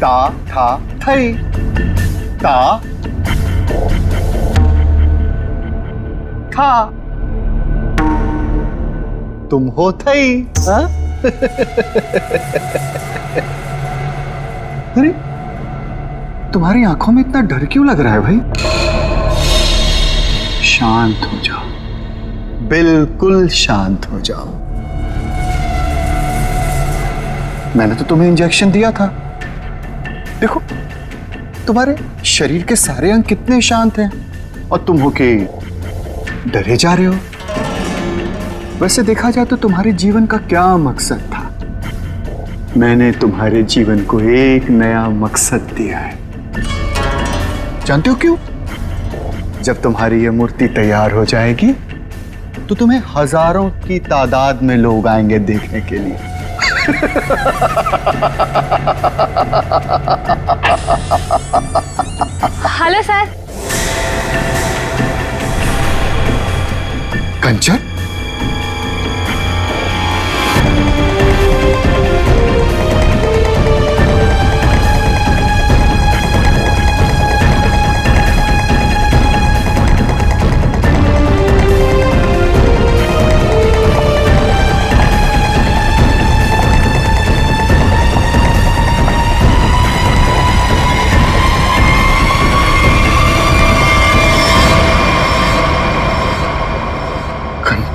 ता था थई। ता था, तुम हो थई। हाँ? अरे तुम्हारी आंखों में इतना डर क्यों लग रहा है भाई? शांत हो जाओ, बिल्कुल शांत हो जाओ। मैंने तो तुम्हें इंजेक्शन दिया था। देखो तुम्हारे शरीर के सारे अंग कितने शांत हैं और तुम हो के डरे जा रहे हो। वैसे देखा जाए तो तुम्हारे जीवन का क्या मकसद था? मैंने तुम्हारे जीवन को एक नया मकसद दिया है। जानते हो क्यों? जब तुम्हारी यह मूर्ति तैयार हो जाएगी तो तुम्हें हजारों की तादाद में लोग आएंगे देखने के लिए। Hello sir. कंचन,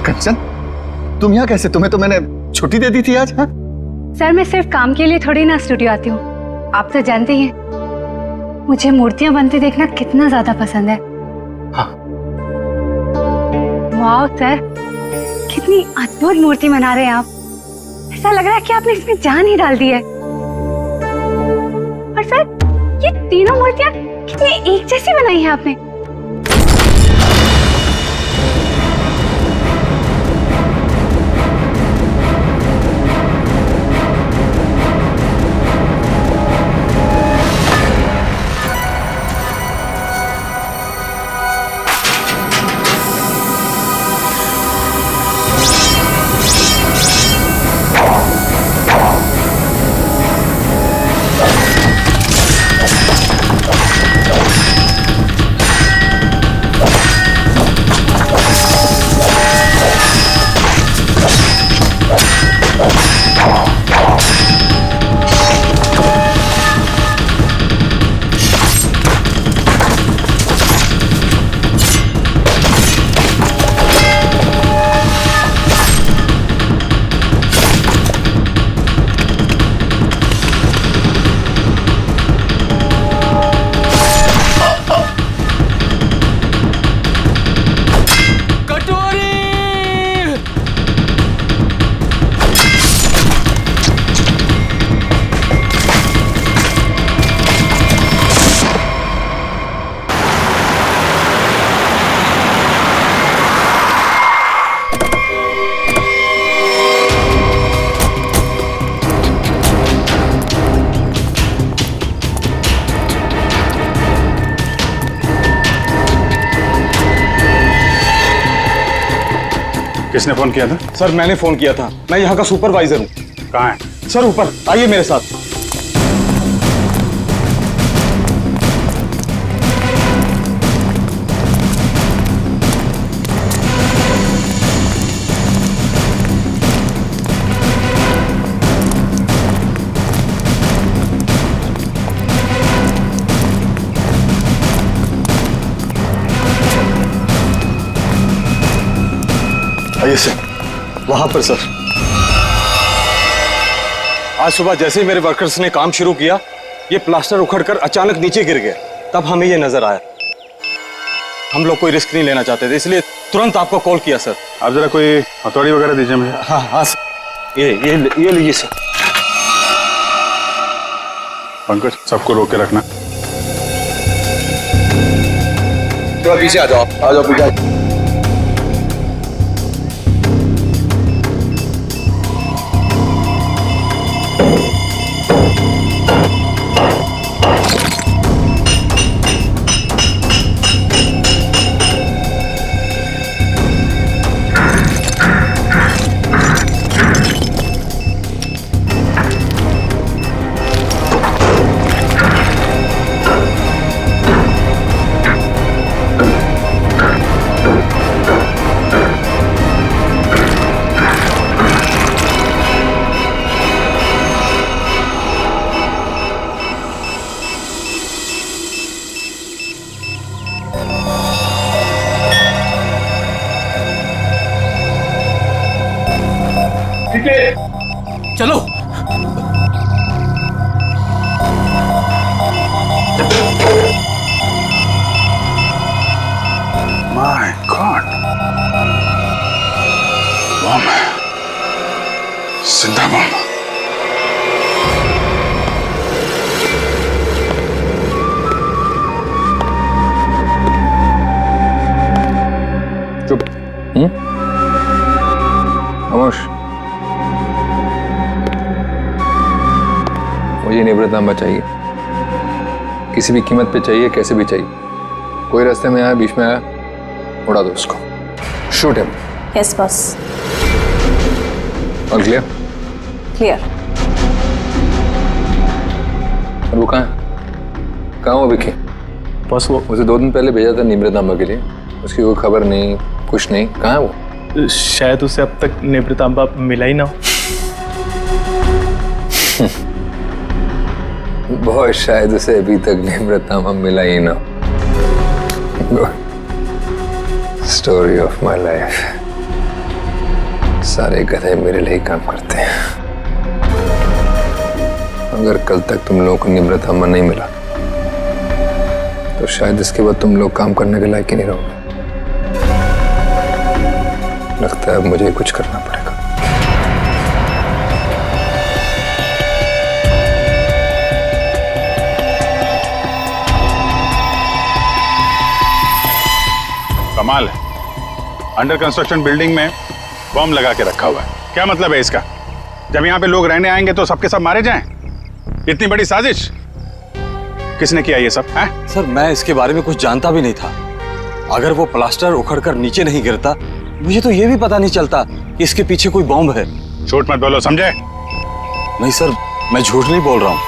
कंचन, तुम यहाँ कैसे? तुम्हें तो मैंने छुट्टी दे दी थी आज। हाँ? सर मैं सिर्फ काम के लिए थोड़ी ना स्टूडियो आती हूँ, आप तो जानते ही हैं मुझे मूर्तियां बनती देखना कितना ज्यादा पसंद है। हाँ। वाह सर, कितनी अद्भुत मूर्ति बना रहे हैं आप। ऐसा लग रहा है कि आपने इसमें जान ही डाल दी है। और सर ये तीनों मूर्तियां कितनी एक जैसी बनाई है आपने। किसने फोन किया था? सर मैंने फोन किया था, मैं यहाँ का सुपरवाइजर हूँ। कहाँ है? सर ऊपर आइए मेरे साथ। आइए सर, वहां पर सर। आज सुबह जैसे ही मेरे वर्कर्स ने काम शुरू किया, ये प्लास्टर उखड़कर अचानक नीचे गिर गया। तब हमें ये नजर आया। हम लोग कोई रिस्क नहीं लेना चाहते थे, इसलिए तुरंत आपको कॉल किया सर। आप जरा कोई हथौड़ी वगैरह दीजिए मुझे। हाँ हाँ सर, ये लीजिए सर। पंकज, सबको रोक के रखना। थोड़ा पीछे आ जाओ, पीछे आ जाओ। चलो। माय गॉड, बम है, जिंदा बम। चुप। खामोश। मुझे निवृत्तांबा चाहिए, किसी भी कीमत पे चाहिए, कैसे भी चाहिए। कोई रास्ते में आया, बीच में आया, उड़ा दो उसको। Shoot him. Yes boss. और क्लियर? क्लियर। और वो कहाँ है? कहाँ वो विकी? बॉस वो उसे 2 दिन पहले भेजा था निवृत्तांबा के लिए, उसकी कोई खबर नहीं, कुछ नहीं। कहाँ है वो? शायद उसे अब तक निवृत्तांबा मिला ही ना हो। बहुत शायद उसे अभी तक निवृत्तांबा मिला ही ना। Story of my life. सारे गधे मेरे लिए ही काम करते हैं। अगर कल तक तुम लोगों को निवृत्तांबा नहीं मिला तो शायद इसके बाद तुम लोग काम करने के लायक ही नहीं रहोगे। लगता है अब मुझे कुछ करना पड़ेगा। कमाल है, अंडर कंस्ट्रक्शन बिल्डिंग में बम लगा के रखा हुआ है। क्या मतलब है इसका? जब यहाँ पे लोग रहने आएंगे तो सबके सब मारे जाएं? इतनी बड़ी साजिश किसने किया ये सब है? सर मैं इसके बारे में कुछ जानता भी नहीं था। अगर वो प्लास्टर उखड़कर नीचे नहीं गिरता, मुझे तो ये भी पता नहीं चलता कि इसके पीछे कोई बॉम्ब है। झूठ मत बोलो, समझे? नहीं सर, मैं झूठ नहीं बोल रहा हूँ।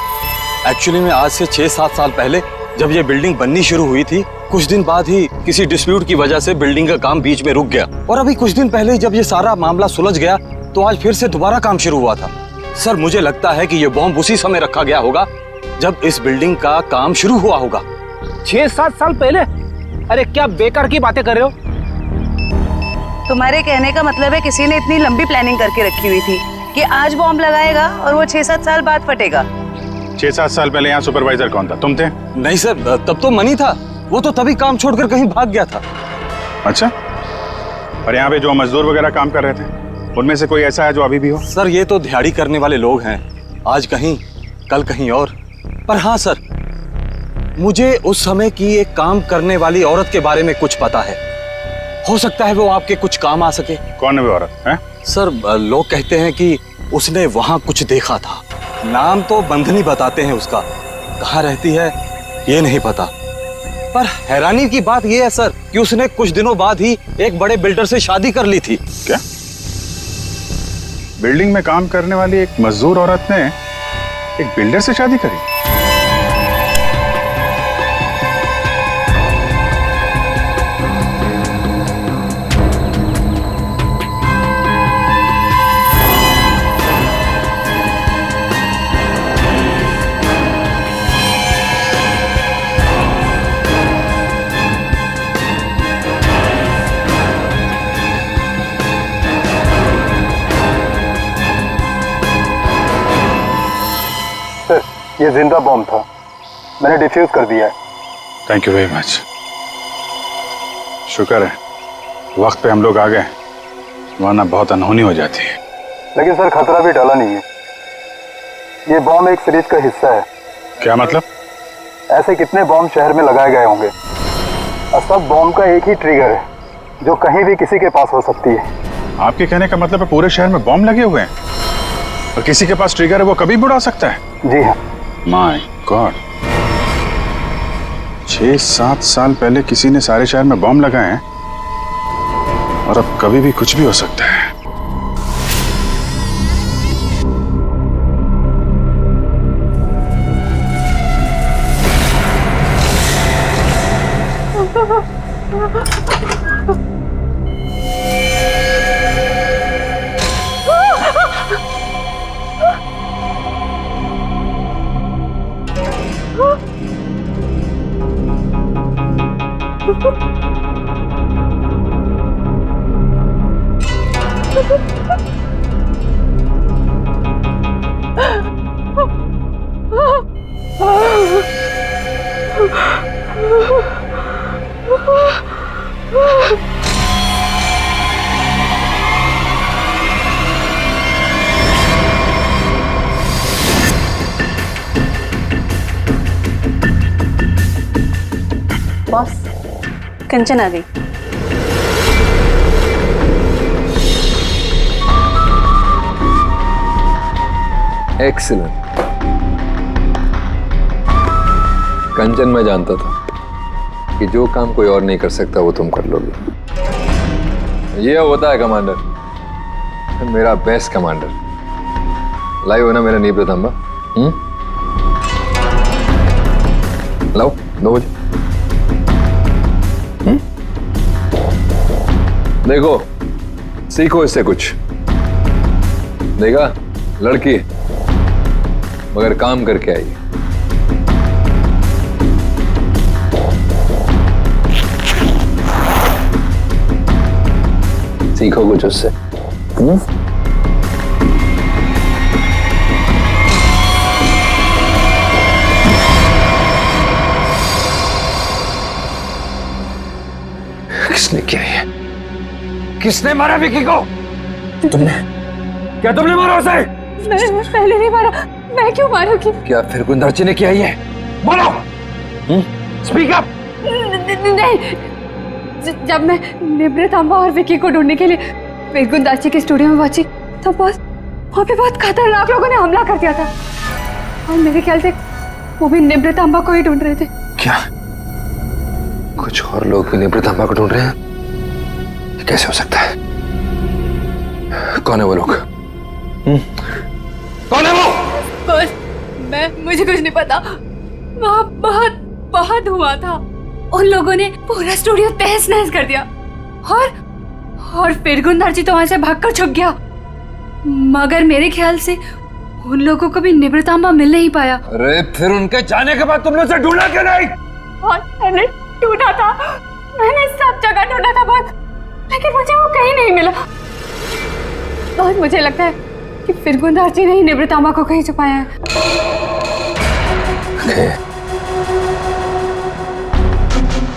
एक्चुअली में आज से 6-7 साल पहले जब ये बिल्डिंग बननी शुरू हुई थी, कुछ दिन बाद ही किसी डिस्प्यूट की वजह से बिल्डिंग का काम बीच में रुक गया। और अभी कुछ दिन पहले जब ये सारा मामला सुलझ गया तो आज फिर से दोबारा काम शुरू हुआ था। सर मुझे लगता है कि ये बॉम्ब उसी समय रखा गया होगा जब इस बिल्डिंग का काम शुरू हुआ होगा। 6-7 साल पहले? अरे क्या बेकार की बातें कर रहे हो? तुम्हारे कहने का मतलब है किसी ने इतनी लंबी प्लानिंग करके रखी हुई थी कि आज बॉम्ब लगाएगा और वो 6-7 साल बाद फटेगा। 6-7 साल पहले यहाँ सुपरवाइजर कौन था? तुम थे? नहीं सर, तब तो मनी था। वो तो तभी काम छोड़कर कहीं भाग गया था। अच्छा, और यहाँ पे जो मजदूर वगैरह काम कर रहे थे उनमें से कोई ऐसा है जो अभी भी हो? सर ये तो दिहाड़ी करने वाले लोग हैं, आज कहीं कल कहीं और। पर हाँ सर, मुझे उस समय की एक काम करने वाली औरत के बारे में कुछ पता है। हो सकता है वो आपके कुछ काम आ सके। कौन है वो औरत है? सर लोग कहते हैं कि उसने वहां कुछ देखा था। नाम तो बंधनी बताते हैं उसका, कहाँ रहती है ये नहीं पता। पर हैरानी की बात यह है सर कि उसने कुछ दिनों बाद ही एक बड़े बिल्डर से शादी कर ली थी। क्या? बिल्डिंग में काम करने वाली एक मजदूर औरत ने एक बिल्डर से शादी करी? ये जिंदा बॉम्ब था, मैंने डिफ्यूज कर दिया है। Thank you very much. शुक्र है वक्त पे हम लोग आ गए, वरना बहुत अनहोनी हो जाती है। लेकिन सर खतरा भी टला नहीं है। ये बॉम्ब एक सीरीज का हिस्सा है। क्या मतलब? ऐसे कितने बॉम्ब शहर में लगाए गए होंगे और सब बॉम्ब का एक ही ट्रिगर है जो कहीं भी किसी के पास हो सकती है। आपके कहने का मतलब है पूरे शहर में बॉम्ब लगे हुए हैं और किसी के पास ट्रिगर है, वो कभी भी उड़ा सकता है? जी हाँ। माय गॉड, 6-7 साल पहले किसी ने सारे शहर में बॉम्ब लगाए हैं और अब कभी भी कुछ भी हो सकता है। बॉस, कंचन आ गई। एक्सीलेंट। कंचन, मैं जानता था कि जो काम कोई और नहीं कर सकता वो तुम कर लोगे। ये होता है कमांडर, मेरा बेस्ट कमांडर। लाइव हो ना मेरा नींव प्रतांबा? लाओ 2 बजे। देखो, सीखो इससे कुछ। देखा, लड़की मगर काम करके आई। सीखो कुछ उससे। किसने किया ये? किसने मारा विकी को? तुमने? क्या तुमने मारा उसे? मैं पहले नहीं मारा। मैं क्यों मारूंगी? क्या फिर गुंदर्ची ने किया ये? बोलो। Speak up. नहीं, जब मैं निमृतांबा और विकी को ढूंढने के लिए फिर गुंदाची के स्टूडियो में पहुंची तो बस वहाँ पे बहुत खतरनाक लोगों ने हमला कर दिया था और मेरे ख्याल से वो भी निमृतांबा को ही ढूंढ रहे थे। क्या कुछ और लोग भी निमृतांबा को ढूंढ रहे हैं? ये कैसे हो सकता है? कौन है वो लोग? कौन है वो? बस मुझे कुछ नहीं पता। वहाँ बहुत धुआं था। उन लोगों ने पूरा स्टूडियो तहस नहस कर दिया और फिर गुंदाची तो वहां से भागकर छुप गया। मगर मेरे ख्याल से उन लोगों को भी निमृतांबा मिल नहीं पाया। अरे फिर उनके जाने के बाद तुमने उसे ढूंढा क्यों नहीं? और मैंने ढूंढा था, मैंने सब जगह ढूंढा था बहुत, लेकिन मुझे वो कहीं नहीं मिला। और मुझे लगता है कि फिर गुंदाची ने ही निमृतांबा को कहीं छुपाया है।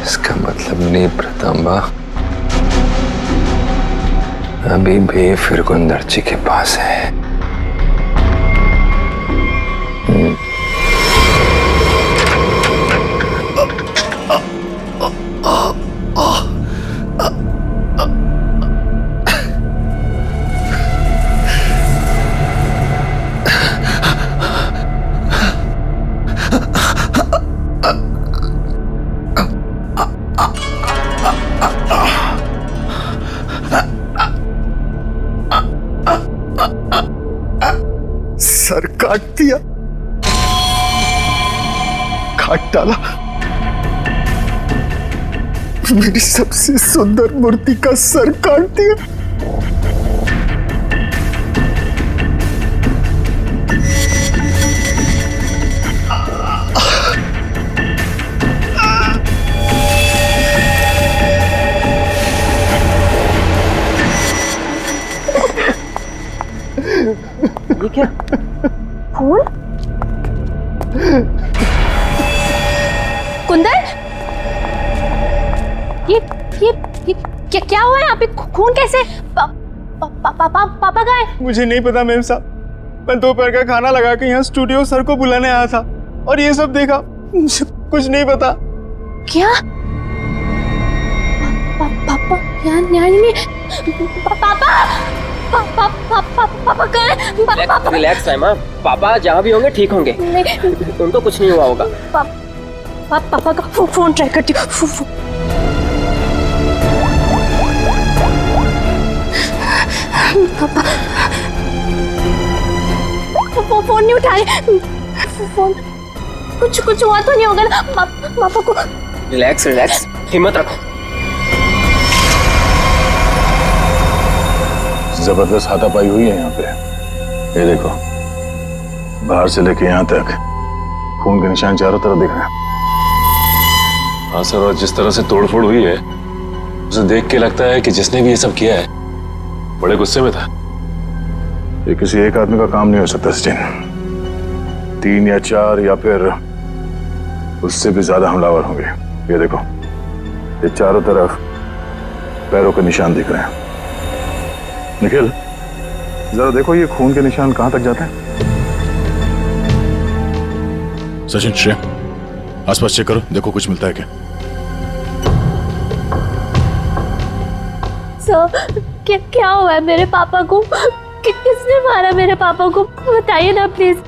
इसका मतलब निमृतांबा अभी भी फिर गुंदर्ची के पास है। सर काट दिया, काट डाला मेरी सबसे सुंदर मूर्ति का सर काट दिया। ये क्या? फूल? कुंदन, ये क्या हुआ है यहाँ पे? खून कैसे? पापा कहाँ है? मुझे नहीं पता मैम साहब, मैं दोपहर का खाना लगा के यहाँ स्टूडियो सर को बुलाने आया था और ये सब देखा। मुझे कुछ नहीं पता। क्या? पापा यहाँ नहीं। पापा कहाँ है? रिलैक्स साइमा, पापा जहाँ भी होंगे ठीक होंगे। उनको कुछ नहीं हुआ होगा। पापा का फोन ट्राई करती हूँ। पापा फोन नहीं उठा रहे। फोन कुछ हुआ तो नहीं होगा ना पापा को? रिलैक्स, हिम्मत रखो। जबरदस्त हाथापाई हुई है यहाँ पे। ये देखो, बाहर से लेके यहाँ तक खून के निशान चारों तरफ दिख रहे हैं। हाँ सर, और जिस तरह से तोड़फोड़ हुई है उसे देख के लगता है कि जिसने भी ये सब किया है बड़े गुस्से में था। ये किसी एक आदमी का काम नहीं हो सकता सचिन। 3 या 4 या फिर उससे भी ज्यादा हमलावर होंगे। ये देखो, ये चारों तरफ पैरों के निशान दिख रहे हैं। निखिल, जरा देखो ये खून के निशान कहां तक जाते हैं। सचिन, श्रेय, आसपास चेक करो, देखो कुछ मिलता है क्या। सर क्या हुआ है मेरे पापा को? किसने मारा मेरे पापा को? बताइए ना प्लीज।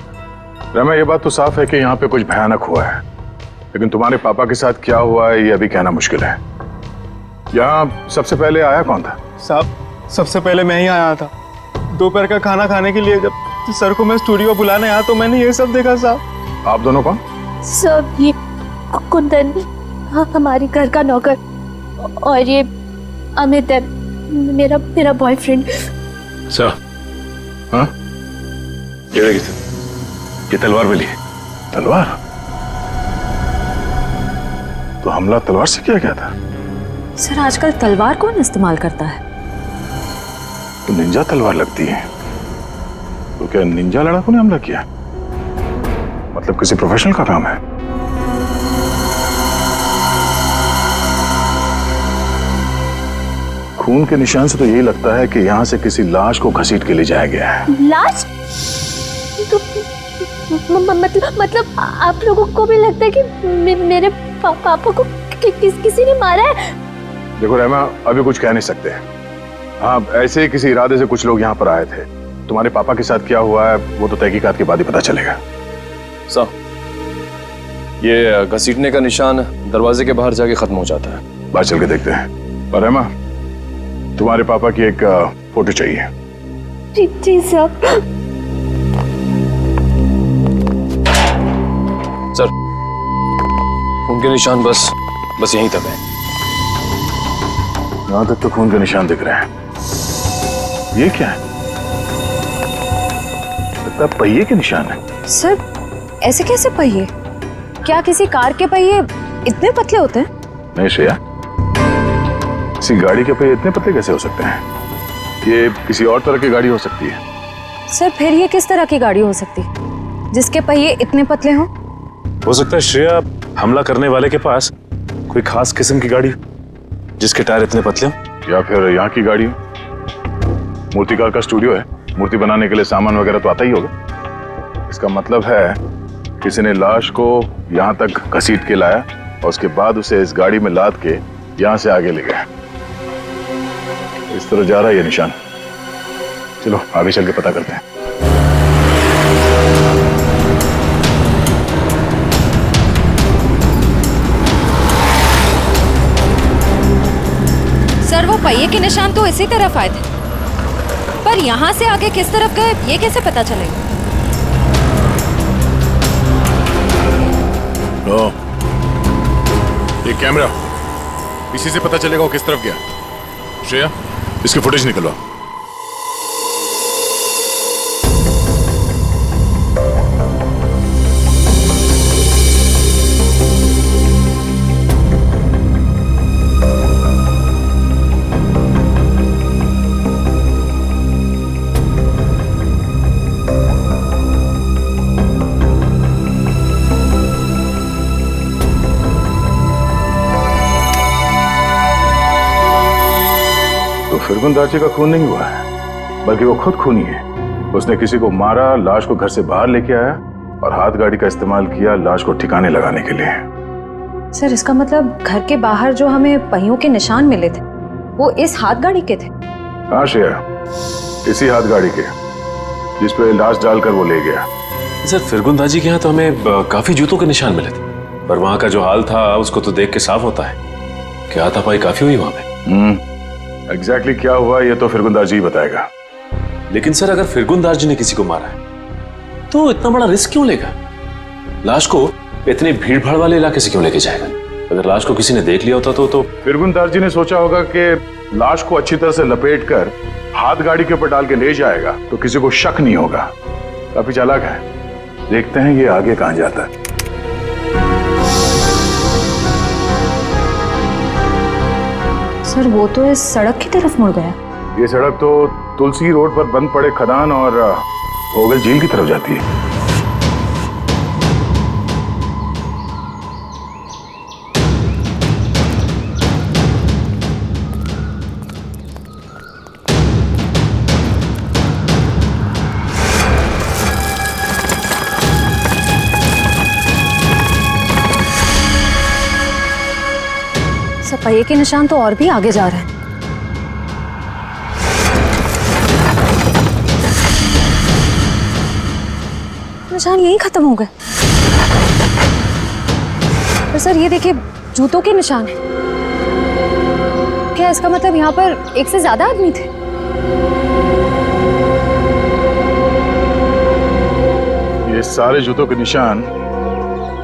रमा, ये बात तो साफ है कि यहाँ पे कुछ भयानक हुआ है, लेकिन तुम्हारे पापा के साथ क्या हुआ है ये अभी कहना मुश्किल है। यहाँ सबसे पहले आया कौन था? साहब सबसे पहले मैं ही आया था। दोपहर का खाना खाने के लिए जब सर को मैं स्टूडियो बुलाने आया तो मैंने ये सब देखा। साहब आप दोनों कौन? सर ये कुंदन, हाँ हमारी घर का नौकर, और ये अमित है मेरा बॉयफ्रेंड। सर, हाँ ये तलवार मिली है। तलवार? तो हमला तलवार से किया गया था? सर आजकल तलवार कौन इस्तेमाल करता है? तो निंजा तलवार लगती है। तो क्या निंजा लड़ाकों ने हमला किया? मतलब किसी प्रोफेशनल का काम है। खून के निशान से तो यही लगता है कि यहाँ से किसी लाश को घसीट के ले जाया गया है। लाश? तो मतलब आप लोगों को भी लगता है कि मेरे पापा को किसी ने मारा है? देखो रहमा, अभी कुछ कह नहीं सकते। हाँ, ऐसे ही किसी इरादे से कुछ लोग यहाँ पर आए थे। तुम्हारे पापा के साथ क्या हुआ है वो तो तहकीकात के बाद ही पता चलेगा। साहब ये घसीटने का निशान दरवाजे के बाहर जाके खत्म हो जाता है। बाहर चल के देखते हैं। और रहमा, तुम्हारे पापा की एक फोटो चाहिए। जी सर। सर उनके निशान बस यहीं तक है। यहां तक तो खून के निशान दिख रहे हैं। ये क्या है? लगता है पहिए के निशान है। सर ऐसे कैसे पहिए? क्या किसी कार के पहिए इतने पतले होते हैं? नहीं श्रेया, किसी गाड़ी के पहिए इतने पतले कैसे हो सकते हैं? ये किसी और तरह की गाड़ी हो सकती है। सर फिर ये किस तरह की गाड़ी हो सकती है जिसके पहिए इतने पतले हों? हो सकता है श्रेया, हमला करने वाले के पास कोई खास किस्म की गाड़ी जिसके टायर इतने पतले हो। या फिर यहाँ की गाड़ी हो। मूर्तिकार का स्टूडियो है, मूर्ति बनाने के लिए सामान वगैरह तो आता ही होगा। इसका मतलब है किसी ने लाश को यहाँ तक घसीट के लाया और उसके बाद उसे इस गाड़ी में लाद के यहाँ से आगे ले गया। इस तरह जा रहा है ये निशान। चलो आगे चल के पता करते हैं। सर वो पहिए के निशान तो इसी तरफ आए थे, पर यहाँ से आगे किस तरफ गए ये कैसे पता चलेगा? ये कैमरा, इसी से पता चलेगा वो किस तरफ गया। श्रेया, इसकी फुटेज निकलवा। फिरगुन दाची का खून नहीं हुआ है, बल्कि वो खुद खूनी है। उसने किसी को मारा, लाश को घर से बाहर लेके आया और हाथ गाड़ी का इस्तेमाल किया लाश को ठिकाने लगाने के लिए। सर इसका मतलब घर के बाहर जो हमें पहियों के निशान मिले थे वो इस हाथ गाड़ी के थे? हाँ श्रेया, इसी हाथ गाड़ी के जिस पे लाश डालकर वो ले गया। सर फिरगुन दाजी के यहाँ तो हमें काफी जूतों के निशान मिले थे, पर वहाँ का जो हाल था उसको तो देख के साफ होता है कि हाथापाई काफी हुई वहाँ पे। एग्जैक्टली क्या हुआ ये तो फिरगुन जी ही बताएगा। लेकिन सर अगर फिरगुन जी ने किसी को मारा है तो इतना बड़ा रिस्क क्यों लेगा? लाश को इतने भीड़ भाड़ वाले इलाके से क्यों लेके जाएगा? अगर लाश को किसी ने देख लिया होता तो फिरगुन जी ने सोचा होगा कि लाश को अच्छी तरह से लपेट कर हाथ गाड़ी के ऊपर डाल के ले जाएगा तो किसी को शक नहीं होगा। काफी चालाक है। देखते हैं ये आगे कहां जाता है। सर वो तो इस सड़क की तरफ मुड़ गया। ये सड़क तो तुलसी रोड पर बंद पड़े खदान और होगल झील की तरफ जाती है। पहिए के निशान तो और भी आगे जा रहे हैं। निशान यहीं खत्म हो गए। पर सर ये देखिए, जूतों के निशान है। क्या इसका मतलब यहाँ पर एक से ज्यादा आदमी थे? ये सारे जूतों के निशान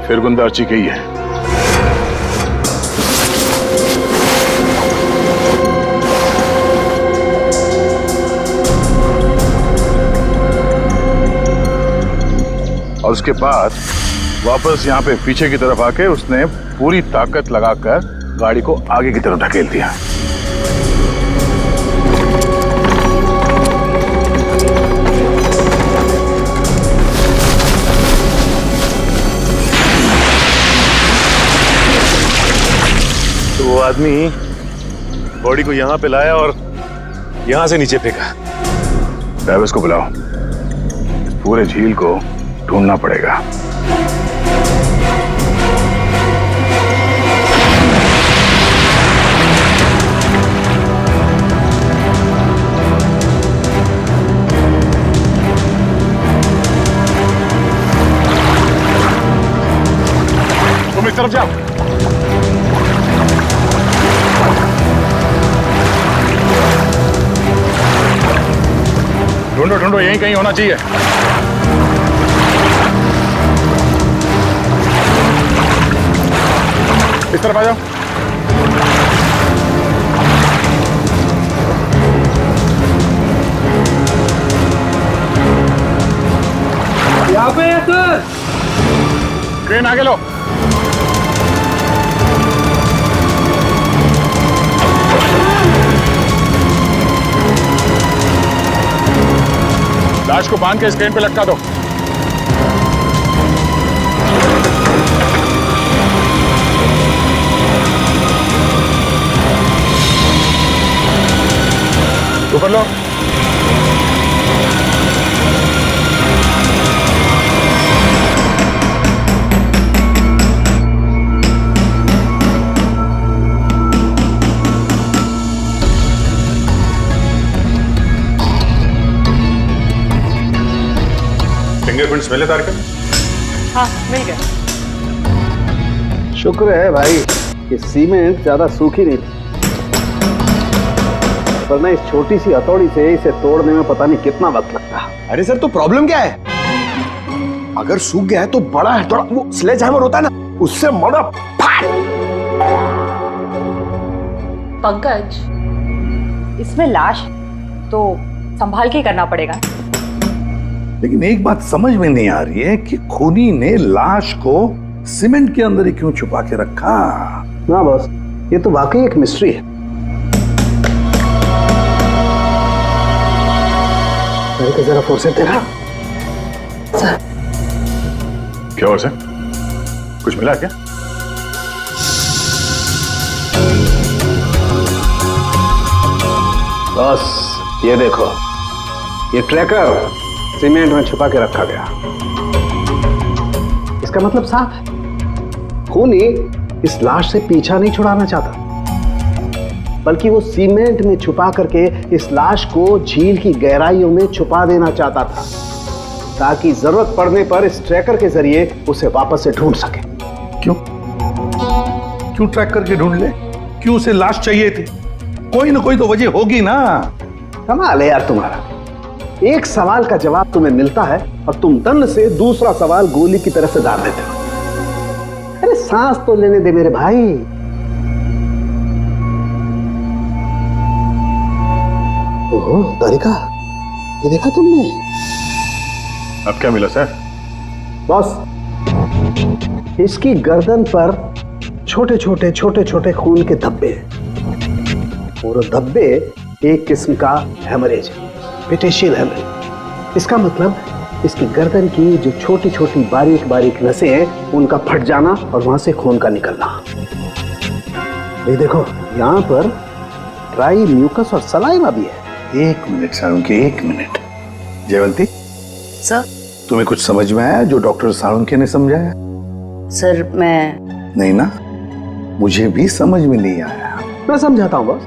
फिरगुंदारची के ही है। और उसके बाद वापस यहाँ पे पीछे की तरफ आके उसने पूरी ताकत लगाकर गाड़ी को आगे की तरफ ढकेल दिया। तो वो आदमी बॉडी को यहाँ पे लाया और यहाँ से नीचे फेंका। ड्राइवर्स को बुलाओ, इस पूरे झील को ढूंढना पड़ेगा। तुम इस तरफ जाओ। ढूंढो ढूंढो, यहीं कहीं होना चाहिए। इस तरफ आ जाओ। यहाँ पे है सर। क्रेन आगे लो। लाश को बांध के इस क्रेन पे लटका दो। ऊपर लो। फिंगरप्रिंट्स मिले तारकन? हाँ, मिल गया। शुक्र है भाई कि सीमेंट ज्यादा सूखी नहीं थी, वरना इस छोटी सी हथौड़ी से इसे तोड़ने में पता नहीं कितना वक्त लगता। अरे सर, तो प्रॉब्लम क्या है? अगर सूख गया है तो बड़ा है, थोड़ा वो स्लेज हैमर होता है ना, उससे मड़ा फाड़। पंकज, इसमें लाश तो संभाल के करना पड़ेगा। लेकिन एक बात समझ में नहीं आ रही है कि खूनी ने लाश को सीमेंट के अंदर ही क्यों छुपा के रखा? ना बॉस, ये तो वाकई एक मिस्ट्री है। मेरे जरा फुर्सत दे रहा। क्या हुआ सर? कुछ मिला क्या? बस ये देखो, ये ट्रैकर सीमेंट में छुपा के रखा गया। इसका मतलब साफ है, खूनी इस लाश से पीछा नहीं छुड़ाना चाहता, बल्कि वो सीमेंट में छुपा करके इस लाश को झील की गहराइयों में छुपा देना चाहता था, ताकि जरूरत पड़ने पर इस ट्रैकर के जरिए उसे वापस से ढूंढ सके। क्यों क्यों ट्रैक करके ढूंढ ले? क्यों उसे लाश चाहिए थी? कोई ना कोई तो वजह होगी ना। कमाल है यार तुम्हारा, एक सवाल का जवाब तुम्हें मिलता है और तुम दंड से दूसरा सवाल गोली की तरह से दाग देते हो। अरे सांस तो लेने दे मेरे भाई। ओहो तारिका, ये देखा तुमने? अब क्या मिला सर? बॉस, इसकी गर्दन पर छोटे छोटे खून के धब्बे हैं, और धब्बे एक किस्म का हेमरेज है, पेटेशियल हेमरेज। इसका मतलब इसकी गर्दन की जो छोटी छोटी बारीक नसें हैं, उनका फट जाना और वहां से खून का निकलना। ये देखो, यहाँ पर ड्राई म्यूकस और सलाइवा भी है। एक मिनट साळुंके, एक मिनट। जयवंती सर, तुम्हें कुछ समझ में आया जो डॉक्टर साळुंके ने समझाया? सर मैं नहीं ना, मुझे भी समझ में नहीं आया। मैं समझाता हूँ बॉस।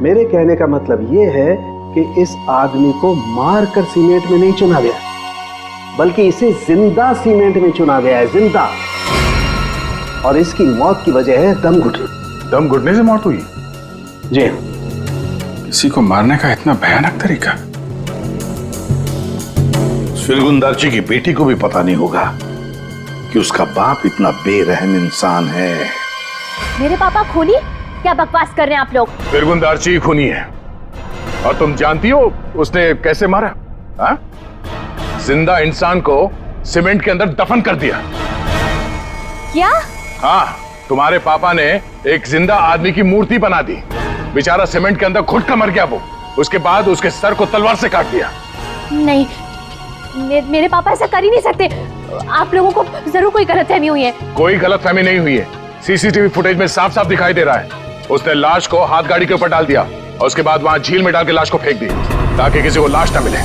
मेरे कहने का मतलब ये है कि इस आदमी को मारकर सीमेंट में नहीं चुना गया, बल्कि इसे जिंदा सीमेंट में चुना गया है, जिंदा। और इसकी मौत की वजह है दम घुटना। दम घुटने से मौत हुई? जी। किसी को मारने का इतना भयानक तरीका? फिरगुंदारची की बेटी को भी पता नहीं होगा कि उसका बाप इतना बेरहम इंसान है। मेरे पापा खूनी? क्या बकवास कर रहे हैं आप लोग? फिरगुंदारची खूनी है। और तुम जानती हो उसने कैसे मारा? हा? जिंदा इंसान को सीमेंट के अंदर दफन कर दिया। क्या? हाँ, तुम्हारे पापा ने एक जिंदा आदमी की मूर्ति बना दी। बेचारा सीमेंट के अंदर घुट कर मर गया वो। उसके बाद उसके सर को तलवार से काट दिया। नहीं, मेरे पापा ऐसा कर ही नहीं सकते। आप लोगों को जरूर कोई गलतफहमी हुई है। कोई गलतफहमी नहीं हुई है। सीसीटीवी फुटेज में साफ साफ दिखाई दे रहा है। उसने लाश को हाथ गाड़ी के ऊपर डाल दिया और उसके बाद वहां झील में डाल के लाश को फेंक दी ताकि किसी को लाश ना मिले।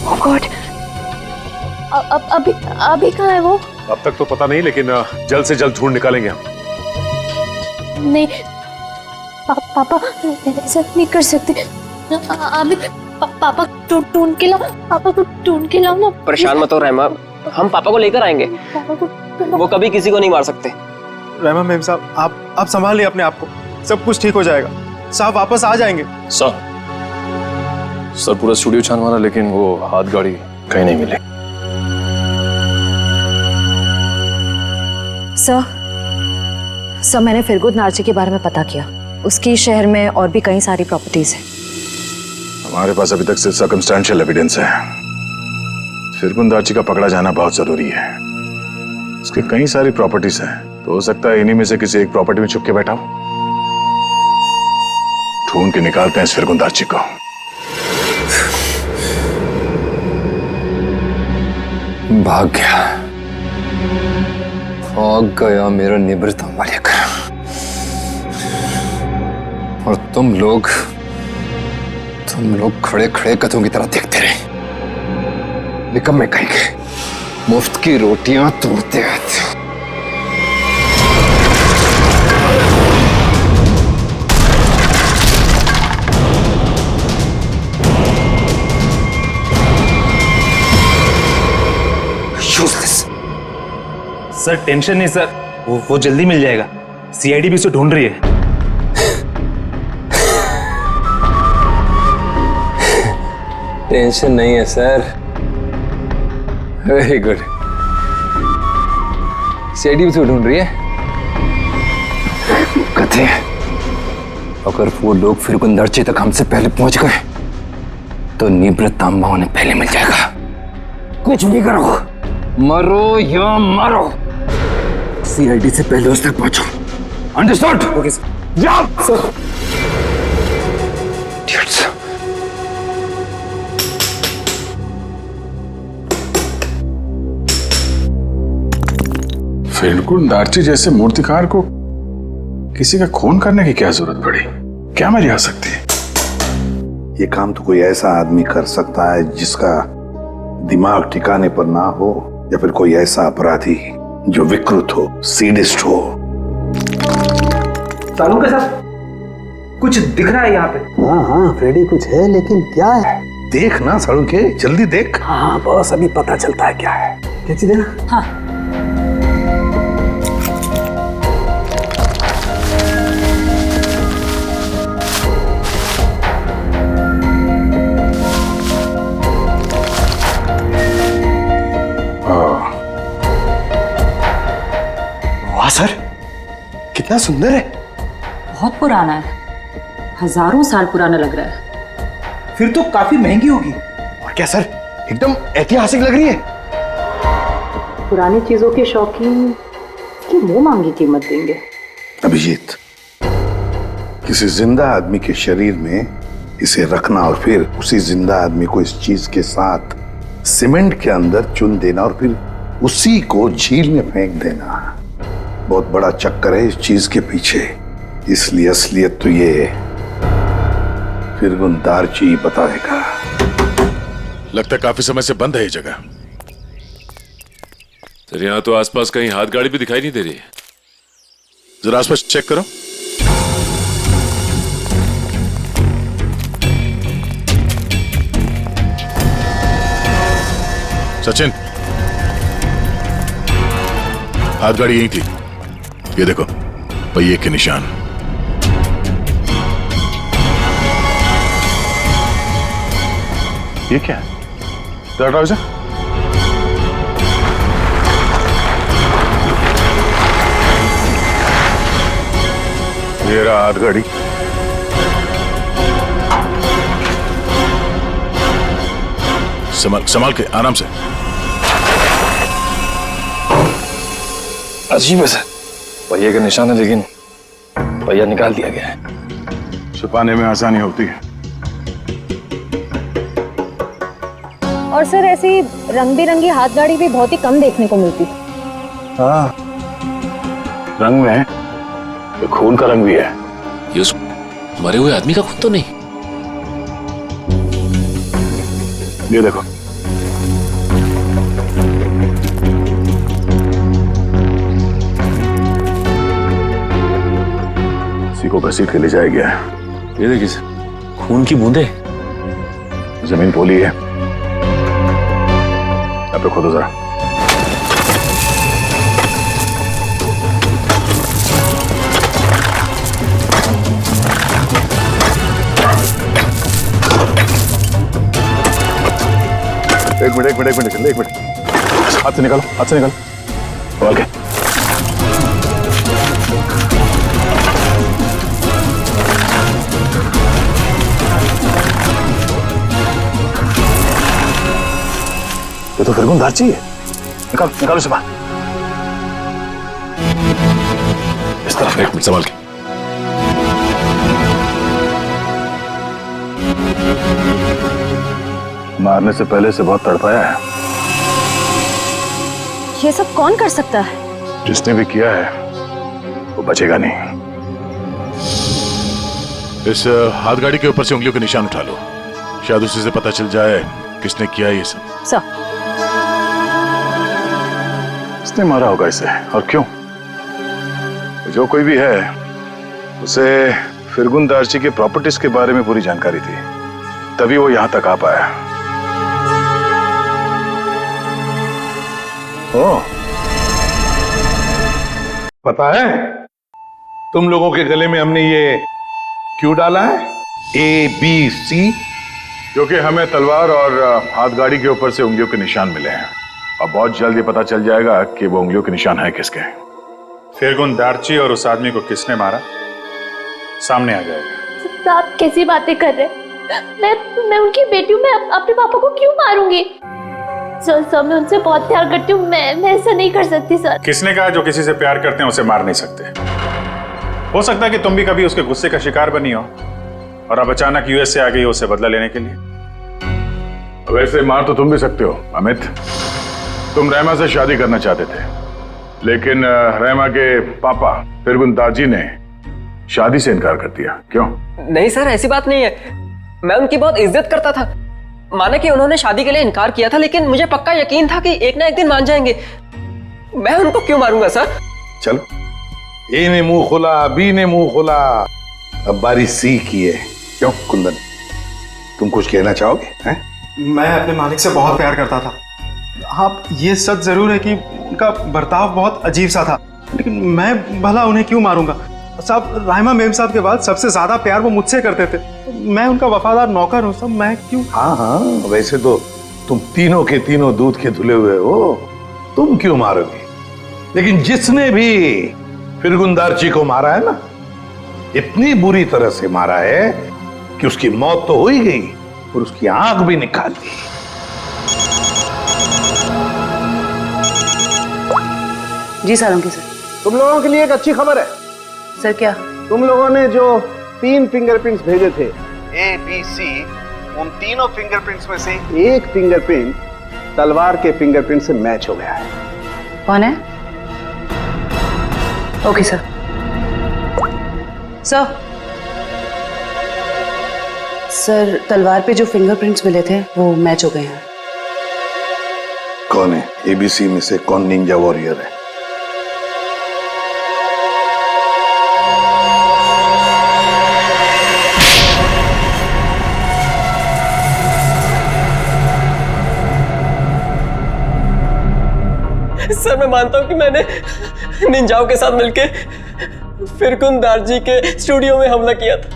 Oh God! अभी कहाँ है वो? अब तक तो पता नहीं, लेकिन जल्द से जल्द ढूंढ निकालेंगे हम। नहीं, पापा ऐसा नहीं कर सकते। अभी पापा ढूंढ के लाओ, पापा को ढूंढ के लाओ ना। परेशान मत हो रहमा, हम पापा को लेकर आएंगे। पापा को वो कभी किसी को नहीं मार सकते। रहमा मेम साहब, आप संभालिए अपने आप को, सब कुछ ठीक हो जाएगा। साहब वापस आ जाएंगे। सर पूरा स्टूडियो छान मारा, लेकिन वो हाथ गाड़ी कहीं नहीं मिले। सर मैंने फिरगुंदारची के बारे में पता किया। उसकी शहर में और भी कई सारी प्रॉपर्टीज हैं। हमारे पास अभी तक सिर्फ सर्कमस्टेंशियल एविडेंस है। फिरगुंदारची का पकड़ा जाना बहुत जरूरी है। उसके कई सारी प्रॉपर्टीज हैं, तो हो सकता है इन्हीं में से किसी एक प्रॉपर्टी में छुप के बैठा हो। ढूंढ के निकालते हैं इस फिरगुंदारची को। भाग गया मेरा निवृत्त लेकर। और तुम लोग खड़े खड़े कथों की तरह देखते रहे। निकम्मे कहेंगे, मुफ्त की रोटियां तोड़ते रहते। सर टेंशन नहीं सर, वो जल्दी मिल जाएगा। सीआईडी भी उसे ढूंढ रही है। टेंशन नहीं है सर। Very good. सीआईडी भी तो ढूंढ रही है। कहते हैं अगर वो लोग फिरगुंदारची तक हमसे पहले पहुंच गए तो निवृत्त तांबा उन्हें पहले मिल जाएगा। कुछ भी करो, मरो या मरो, सीआईडी से पहले उस तक पहुंचो। अंडरस्टूड? Okay sir. जाओ सर। फिरगुंदारची जैसे मूर्तिकार को किसी का खून करने की क्या जरूरत पड़ी? क्या मर्जी आ सकती है? ये काम तो कोई ऐसा आदमी कर सकता है जिसका दिमाग ठिकाने पर ना हो, या फिर कोई ऐसा अपराधी जो विकृत हो, सीडिस्ट हो। सालू के साथ कुछ दिख रहा है यहाँ पे। हाँ फ्रेडी, कुछ है, लेकिन क्या है? देख ना सालू के, जल्दी देख। हाँ बस अभी पता चलता है क्या है। क्या चीज है ना? हाँ। वाह सर, कितना सुंदर है। बहुत पुराना है, हजारों साल पुराना लग रहा है। फिर तो काफी महंगी होगी। और क्या सर, एकदम ऐतिहासिक लग रही है। पुरानी चीजों के शौकीन की मुंह मांगी कीमत देंगे। अभिजीत, किसी जिंदा आदमी के शरीर में इसे रखना और फिर उसी जिंदा आदमी को इस चीज के साथ सीमेंट के अंदर चुन देना और फिर उसी को झील में फेंक देना, बहुत बड़ा चक्कर है इस चीज के पीछे। इसलिए असलियत तो ये फिरगुंदारची बताएगा। लगता है काफी समय से बंद है ये जगह। सर यहाँ तो आसपास कहीं हाथ गाड़ी भी दिखाई नहीं दे रही है। जरा आसपास चेक करो। सचिन, हाथ गाड़ी यही थी, ये देखो पहिए के निशान। ये क्या है? जरा हटाओ इसे। ये रहा हाथ गाड़ी। संभाल के, आराम से। अजीब है सर, पहिए के निशान है लेकिन पहिया निकाल दिया गया है। छुपाने में आसानी होती है। और सर ऐसी रंग बिरंगी हाथ गाड़ी भी बहुत ही कम देखने को मिलती। हाँ, रंग में ये खून का रंग भी है। ये उस मरे हुए आदमी का खून तो नहीं? ये देखो, इसी को घसीट के ले जाया गया है। ये देखिए सर, खून की बूंदे। जमीन पोली है, यहाँ पे खोदो जरा। एक मिनट, हाथ से निकालो, ओके। ये तो फिरगुन दार्ची है। निकालो इसे बाहर। इस तरफ। एक मिनट, संभाल के। मारने से पहले से बहुत तड़पाया है। ये सब कौन कर सकता है? जिसने भी किया है वो बचेगा नहीं। इस हाथ गाड़ी के ऊपर से उंगलियों के निशान उठा लो, शायद उसी से पता चल जाए किसने किया ये सब। सर, किसने मारा होगा इसे और क्यों? जो कोई भी है, उसे फिरगुन दार्ची के प्रॉपर्टीज के बारे में पूरी जानकारी थी, तभी वो यहां तक आ पाया। ओ, पता है तुम लोगों के गले में हमने ये क्यों डाला है? ABC? क्योंकि हमें तलवार और हाथ गाड़ी के ऊपर से उंगलियों के निशान मिले हैं और बहुत जल्द ये पता चल जाएगा कि वो उंगलियों के निशान है किसके। फिरगुन दार्ची और उस आदमी को किसने मारा, सामने आ जाएगा। आप कैसी बातें कर रहे हैं? मैं उनकी बेटी हूँ, मैं अपने पापा को क्यों मारूंगी? सर मैं उनसे बहुत प्यार करती हूँ, मैं ऐसा नहीं कर सकती सर। किसने कहा जो किसी से प्यार करते हैं उसे मार नहीं सकते? हो सकता है कि तुम भी कभी उसके गुस्से का शिकार बनी हो और अब अचानक यूएस से आ गई हो उसे बदला लेने के लिए। वैसे मार तो तुम भी सकते हो अमित। तुम रहमा से शादी करना चाहते थे, लेकिन रहमा के पापा फिरगुन दार्जी ने शादी से इनकार कर दिया। क्यों? नहीं सर, ऐसी बात नहीं है। मैं उनकी बहुत इज्जत करता था। माना कि उन्होंने शादी के लिए इनकार किया था, लेकिन मुझे पक्का यकीन था कि एक ना एक दिन मान जाएंगे। मैं उनको क्यों मारूंगा सर? चलो, ए ने मुंह खोला, बी ने मुंह खोला, अब बारी सी की है। क्यों कुंदन, तुम कुछ कहना चाहोगे? हैं? मैं अपने मालिक से बहुत प्यार करता था। हाँ, ये सच जरूर है कि उनका बर्ताव बहुत अजीब सा था, लेकिन मैं भला उन्हें क्यों मारूंगा? साहब, राहिमा मेम साहब के बाद सबसे ज्यादा प्यार वो मुझसे करते थे। मैं उनका वफादार नौकर हूँ साहब, मैं क्यों? हाँ, वैसे तो तुम तीनों के तीनों दूध के धुले हुए हो, तुम क्यों मारोगे? लेकिन जिसने भी फिरगुन दार्ची को मारा है ना, इतनी बुरी तरह से मारा है कि उसकी मौत तो हो ही गई और उसकी आंख भी निकाल दी। जी सालुंकी सर। तुम लोगों के लिए एक अच्छी खबर है। सर क्या? तुम लोगों ने जो 3 फिंगरप्रिंट्स भेजे थे, ABC, उन तीनों फिंगरप्रिंट्स में से एक फिंगरप्रिंट तलवार के फिंगरप्रिंट से मैच हो गया है। कौन है? Okay sir. सर, तलवार पे जो फिंगरप्रिंट्स मिले थे वो मैच हो गए हैं। कौन है? ABC में से कौन निंजा वॉरियर है? मैं मानता हूँ कि मैंने निंजाओं के साथ मिलके फिरकुंदार जी के स्टूडियो में हमला किया था,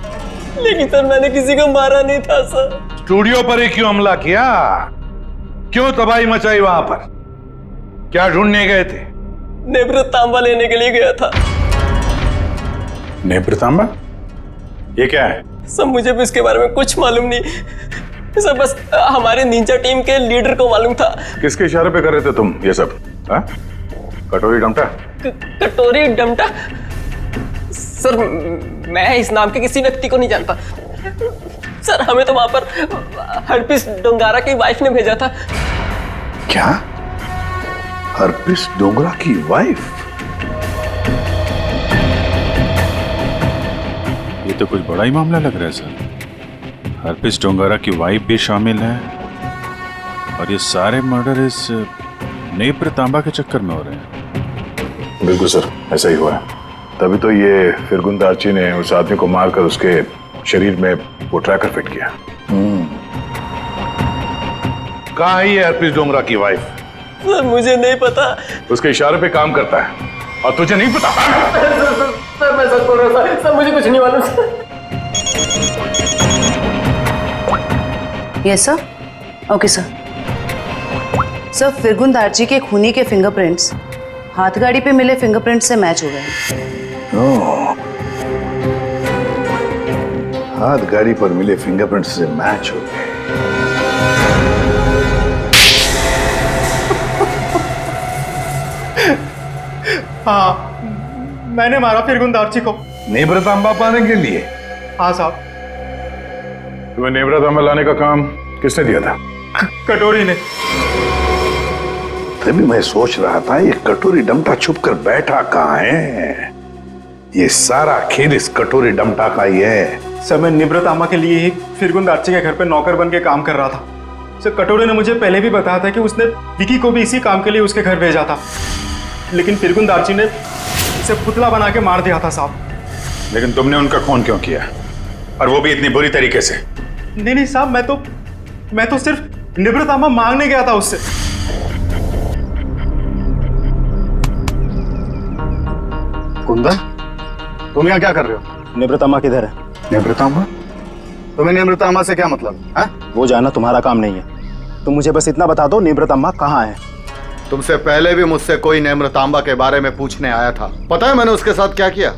लेकिन सर मैंने किसी को मारा नहीं था सर। स्टूडियो पर ही क्यों हमला किया? क्यों तबाही मचाई वहां पर? क्या ढूंढने गए थे? नेब्र तांबा लेने के लिए गया था। नेब्र तांबा? ये क्या है? सब मुझे भी इसके बारे में कुछ मालूम नहीं सर, बस हमारे निंजा टीम के लीडर को मालूम था। किसके इशारे पे कर रहे थे तुम ये सब? हाँ? कटोरी डमटा? कटोरी डमटा? सर मैं इस नाम के किसी व्यक्ति को नहीं जानता सर। हमें तो वहां पर हरपिस डोंगारा की वाइफ ने भेजा था। क्या? हरपिस डोंगरा की वाइफ? ये तो कुछ बड़ा ही मामला लग रहा है सर। हरपिस डोंगारा की वाइफ भी शामिल है और ये सारे मर्डर इस नेब्र तांबा के चक्कर में हो रहे हैं। बिल्कुल सर, ऐसा ही हुआ है। तभी तो ये फिरगुंदारची ने उस आदमी को मारकर उसके शरीर में वो ट्रैकर फिट किया। कहाँ है ये हरपिस डोंगरा की वाइफ? सर मुझे नहीं पता। उसके इशारे पे काम करता है और तुझे नहीं पता? सर मैं सच बोल रहा हूँ सर, मुझे कुछ नहीं मालूम। Yes sir. Okay sir. Sir फिरगुंदारची के खूनी के फिंगरप्रिंट्स हाथगाड़ी पे मिले फिंगरप्रिंट से मैच हो गए। हाथ गाड़ी पर मिले फिंगरप्रिंट से मैच हो गए। हाँ, मैंने मारा फिरगुंदारची को। नेब्र तांबा पाने के लिए? हाँ साहब। तुम्हें नेब्र तांबा लाने का काम किसने दिया था? कटोरी ने। तभी मैं सोच रहा था ये कटोरी डमटा छुप कर बैठा कहाँ है। ये सारा खेल इस कटोरी डमटा का ही है। सर मैं नेब्र तांबा के लिए ही फिरगुंदारची के घर पे नौकर बन के काम कर रहा था। सर कटोरी ने मुझे पहले भी बताया था कि उसने विकी को भी इसी काम के लिए उसके घर भेजा था, लेकिन फिरगुंदारची ने इसे पुतला बना के मार दिया था साहब। लेकिन तुमने उनका खून क्यों किया, और वो भी इतनी बुरी तरीके से? नहीं साहब, मैं तो सिर्फ नेब्र तांबा मांगने गया था उससे। कुंदन, तुम यहाँ क्या कर रहे हो? नेब्र तांबा किधर है? नेब्र तांबा? तुम्हें नेब्र तांबा से क्या मतलब है? वो जानना तुम्हारा काम नहीं है। तुम मुझे बस इतना बता दो, नेब्र तांबा कहाँ है? तुमसे पहले भी मुझसे कोई नेब्र तांबा के बारे में पूछने आया था। पता है मैंने उसके साथ क्या किया?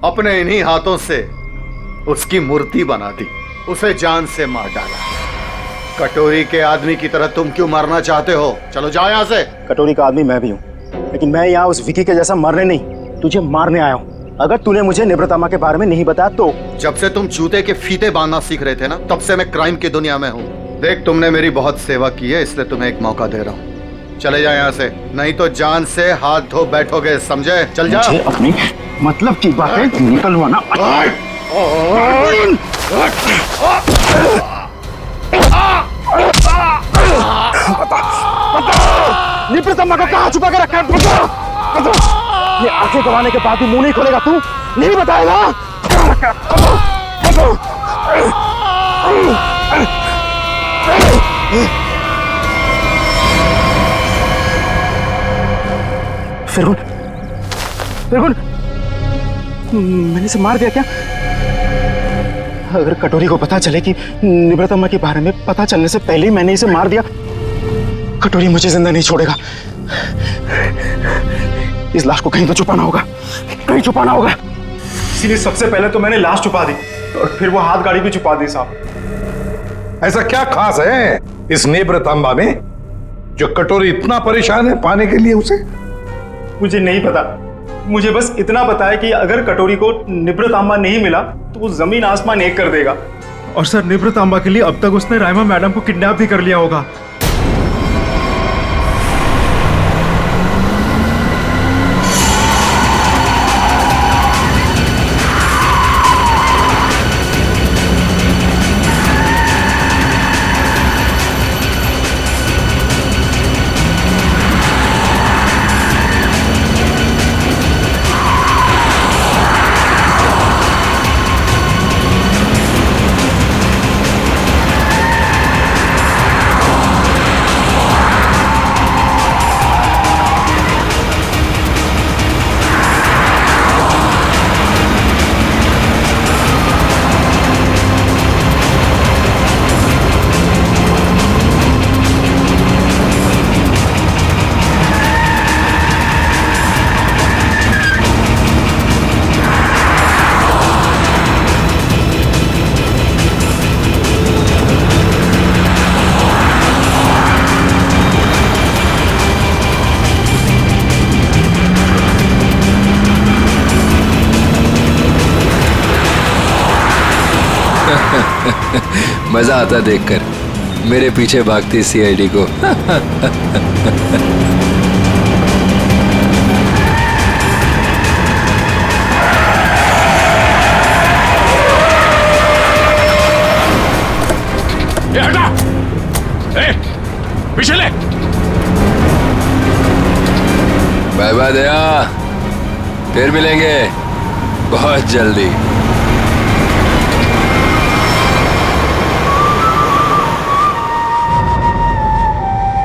अपने इन्हीं हाथों से उसकी मूर्ति बना दी, उसे जान से मार डाला। कटोरी के आदमी की तरह तुम क्यों मरना चाहते हो? चलो जाओ यहाँ से। कटोरी का आदमी मैं भी हूँ, लेकिन मैं यहाँ उस विकी के जैसा मरने नहीं, तुझे मारने आया हूँ। अगर तूने मुझे नेब्र तांबा के बारे में नहीं बताया तो। जब से तुम जूते के फीते बांधना सीख रहे थे ना, तब से मैं क्राइम की दुनिया में हूँ। देख, तुमने मेरी बहुत सेवा की है, इसलिए तुम्हें एक मौका दे रहा हूँ। चले जाओ यहाँ से, नहीं तो जान से हाथ धो बैठोगे, समझे? चल जा। मुझे अपनी मतलब की बातें निकलवाना। नेब्र तांबा को कहाँ छुपा के रखा है? बता। ये आंखें गवाने के बाद भी मुंह नहीं खोलेगा तू? नहीं बताएगा? फिरगुन, मैंने इसे मार दिया क्या? अगर कटोरी को पता चले कि नेब्र तांबा के बारे में पता चलने से पहले ही मैंने इसे मार दिया, कटोरी मुझे जिंदा नहीं छोड़ेगा। इस लाश को कहीं तो छुपाना होगा, कहीं छुपाना होगा। इसीलिए सबसे पहले तो मैंने लाश छुपा दी और फिर वो हाथ गाड़ी भी छुपा दी साहब। ऐसा क्या खास है इस नेब्र तांबा में जो कटोरी इतना परेशान है पाने के लिए उसे? मुझे नहीं पता, मुझे बस इतना पता है कि अगर कटोरी को नेब्र तांबा नहीं मिला तो वो जमीन आसमान एक कर देगा। और सर नेब्र तांबा के लिए अब तक उसने राइमा मैडम को किडनैप भी कर लिया होगा। मजा आता देखकर मेरे पीछे भागती सीआईडी को। ये हटा, पीछे ले। बाय बाय दया, फिर मिलेंगे बहुत जल्दी।